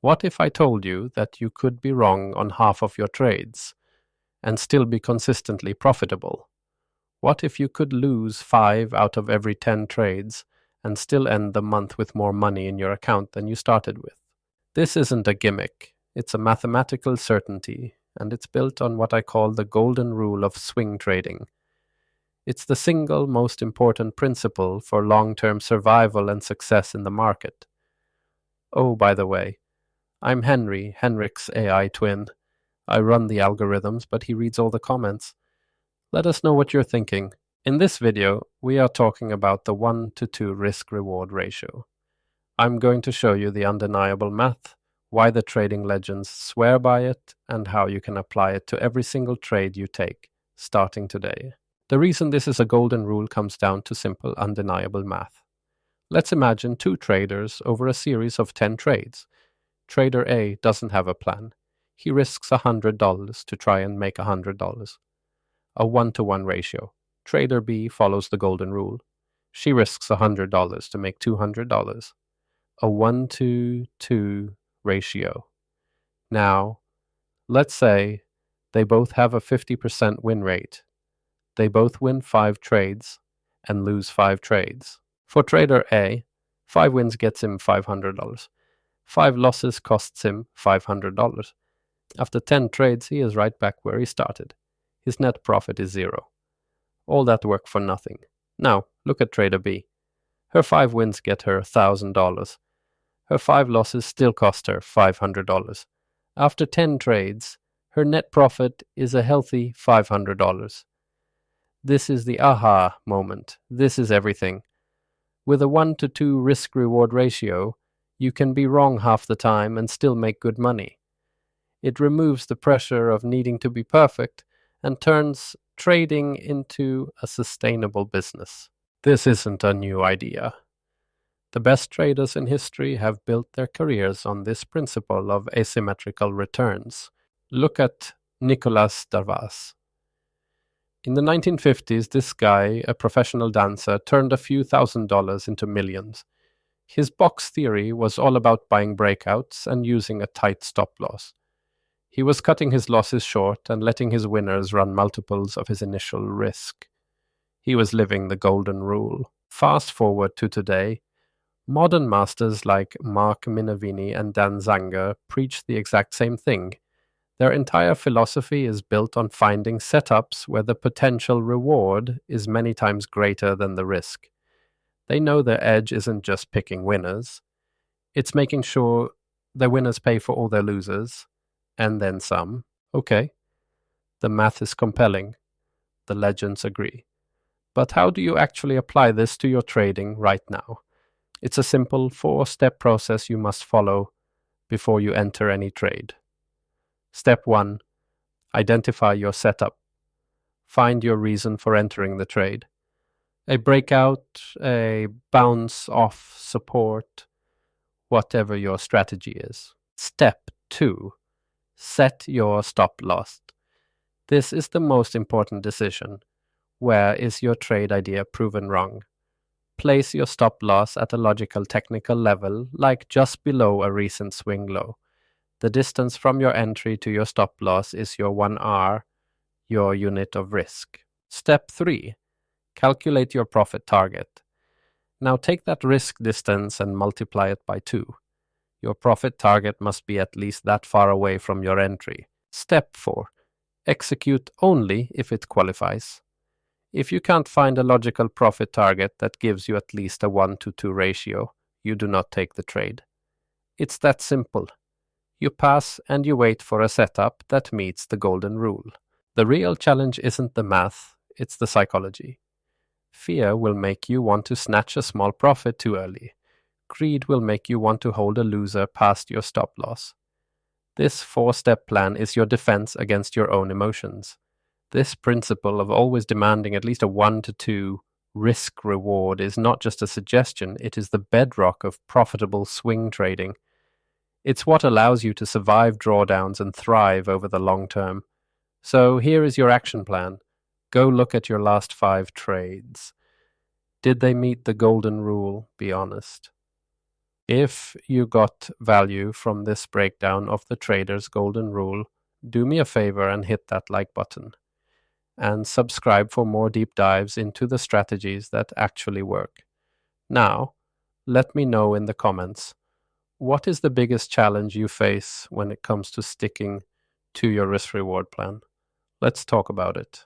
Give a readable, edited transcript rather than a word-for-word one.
What if I told you that you could be wrong on half of your trades and still be consistently profitable? What if you could lose 5 out of every 10 trades and still end the month with more money in your account than you started with? This isn't a gimmick, it's a mathematical certainty, and it's built on what I call the golden rule of swing trading. It's the single most important principle for long-term survival and success in the market. Oh, by the way, I'm Henrik's AI twin. I run the algorithms, but he reads all the comments. Let us know what you're thinking. In this video, we are talking about the 1 to 2 risk-reward ratio. I'm going to show you the undeniable math, why the trading legends swear by it, and how you can apply it to every single trade you take, starting today. The reason this is a golden rule comes down to simple, undeniable math. Let's imagine 2 traders over a series of 10 trades. Trader A doesn't have a plan. He risks $100 to try and make $100. A 1-to-1 ratio. Trader B follows the golden rule. She risks $100 to make $200. A 1-to-2 ratio. Now, let's say they both have a 50% win rate. They both win 5 trades and lose 5 trades. For trader A, 5 wins gets him $500. 5 losses costs him $500. After 10 trades, he is right back where he started. His net profit is 0. All that work for nothing. Now, look at trader B. Her 5 wins get her $1,000. Her 5 losses still cost her $500. After 10 trades, her net profit is a healthy $500. This is the aha moment. This is everything. With a 1 to 2 risk-reward ratio, you can be wrong half the time and still make good money. It removes the pressure of needing to be perfect and turns trading into a sustainable business. This isn't a new idea. The best traders in history have built their careers on this principle of asymmetrical returns. Look at Nicolas Darvas. In the 1950s, this guy, a professional dancer, turned a few $1,000s into millions. His box theory was all about buying breakouts and using a tight stop loss. He was cutting his losses short and letting his winners run multiples of his initial risk. He was living the golden rule. Fast forward to today, modern masters like Mark Minervini and Dan Zanger preach the exact same thing. Their entire philosophy is built on finding setups where the potential reward is many times greater than the risk. They know their edge isn't just picking winners. It's making sure their winners pay for all their losers, and then some. Okay, the math is compelling. The legends agree. But how do you actually apply this to your trading right now? It's a simple 4-step process you must follow before you enter any trade. Step 1. Identify your setup. Find your reason for entering the trade. A breakout, a bounce off support, whatever your strategy is. Step 2. Set your stop loss. This is the most important decision. Where is your trade idea proven wrong? Place your stop loss at a logical technical level, like just below a recent swing low. The distance from your entry to your stop loss is your 1R, your unit of risk. Step 3. Calculate your profit target. Now take that risk distance and multiply it by 2. Your profit target must be at least that far away from your entry. Step 4. Execute only if it qualifies. If you can't find a logical profit target that gives you at least a 1 to 2 ratio, you do not take the trade. It's that simple. You pass and you wait for a setup that meets the golden rule. The real challenge isn't the math, it's the psychology. Fear will make you want to snatch a small profit too early. Greed will make you want to hold a loser past your stop loss. This 4-step plan is your defense against your own emotions. This principle of always demanding at least a 1 to 2 risk-reward is not just a suggestion, it is the bedrock of profitable swing trading. It's what allows you to survive drawdowns and thrive over the long term. So here is your action plan. Go look at your last 5 trades. Did they meet the golden rule? Be honest. If you got value from this breakdown of the trader's golden rule, do me a favor and hit that like button. And subscribe for more deep dives into the strategies that actually work. Now, let me know in the comments, what is the biggest challenge you face when it comes to sticking to your risk-reward plan? Let's talk about it.